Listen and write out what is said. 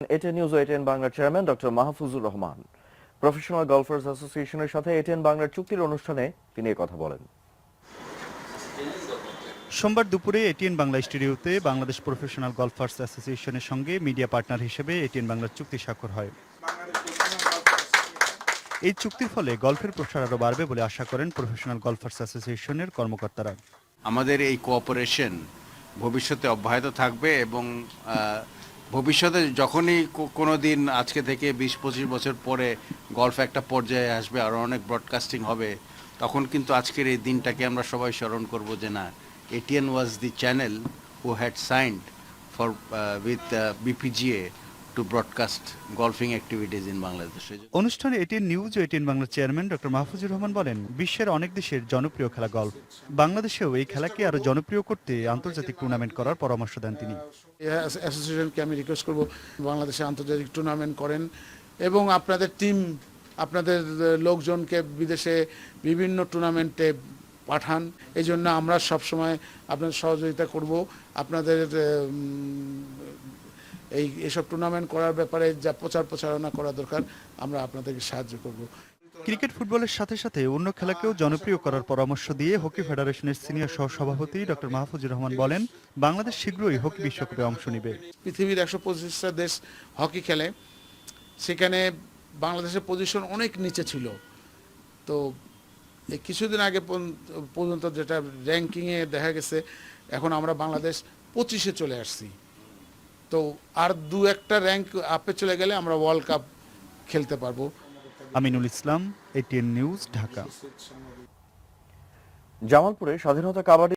ATN news ও এটিএন বাংলার chairman doctor Mahfuzur Rahman professional golfers অ্যাসোসিয়েশনের সাথে এটিএন বাংলার চুক্তির অনুষ্ঠানে তিনি কথা বলেন। সোমবার দুপুরে এটিএন বাংলা স্টুডিওতে বাংলাদেশ প্রফেশনাল গলফার্স অ্যাসোসিয়েশনের সঙ্গে মিডিয়া পার্টনার হিসেবে এটিএন বাংলার চুক্তি স্বাক্ষর হয়। এই চুক্তির ফলে গলফের প্রসার আরও বাড়বে বলে আশা করেন প্রফেশনাল গলফার্স অ্যাসোসিয়েশনের কর্মকর্তারা। আমাদের এই কোঅপারেশন ভবিষ্যতে অব্যাহত থাকবে এবং ভবিষ্যতে যখনই কোনো দিন আজকে থেকে ২০-২৫ বছর পরে গলফ একটা পর্যায়ে আসবে, আরও অনেক ব্রডকাস্টিং হবে, তখন কিন্তু আজকের এই দিনটাকে আমরা সবাই স্মরণ করব যে না, ATN was the channel who had signed for with BPGA to broadcast golfing activities in Bangladesh. অনুষ্ঠানে এটিএন নিউজ ও এটিএন বাংলার চেয়ারম্যান ডক্টর মাহফুজুর রহমান বলেন, বিশ্বের অনেক দেশের জনপ্রিয় খেলা গলফ, বাংলাদেশেও এই খেলাকে আরও জনপ্রিয় করতে আন্তর্জাতিক টুর্নামেন্ট করার পরামর্শ দেন তিনি। অ্যাসোসিয়েশনকে আমি রিকোয়েস্ট করব বাংলাদেশে আন্তর্জাতিক টুর্নামেন্ট করেন এবং আপনাদের টিম, আপনাদের লোকজনকে বিদেশে বিভিন্ন টুর্নামেন্টে পাঠান। এই জন্য আমরা সবসময় আপনাদের সহযোগিতা করব। আপনাদের এইসব টুর্নামেন্ট করার ব্যাপারে যা প্রচারণা করা দরকার আমরা আপনাদেরকে সাহায্য করব। ক্রিকেট ফুটবলের সাথে সাথে অন্য খেলাকেও জনপ্রিয় করার পরামর্শ দিয়ে হকি ফেডারেশনের সিনিয়র সহসভাপতি ডক্টর মাহফুজুর রহমান বলেন, বাংলাদেশ শীঘ্রই হকি বিশ্বকাপে অংশ নেবে। পৃথিবীর ১২৫টা দেশ হকি খেলে, সেখানে বাংলাদেশের পজিশন অনেক নিচে ছিল। তো এই কিছুদিন আগে পর্যন্ত যেটা র্যাঙ্কিংয়ে দেখা গেছে, এখন আমরা বাংলাদেশ ২৫-এ চলে আসছি। তো আর দু একটা র্যাঙ্ক আপে চলে গেলে আমরা ওয়ার্ল্ড কাপ খেলতে পারবো। Aminul Islam, ATN news, Dhaka. জামালপুরে স্বাধীনতা কাবাডি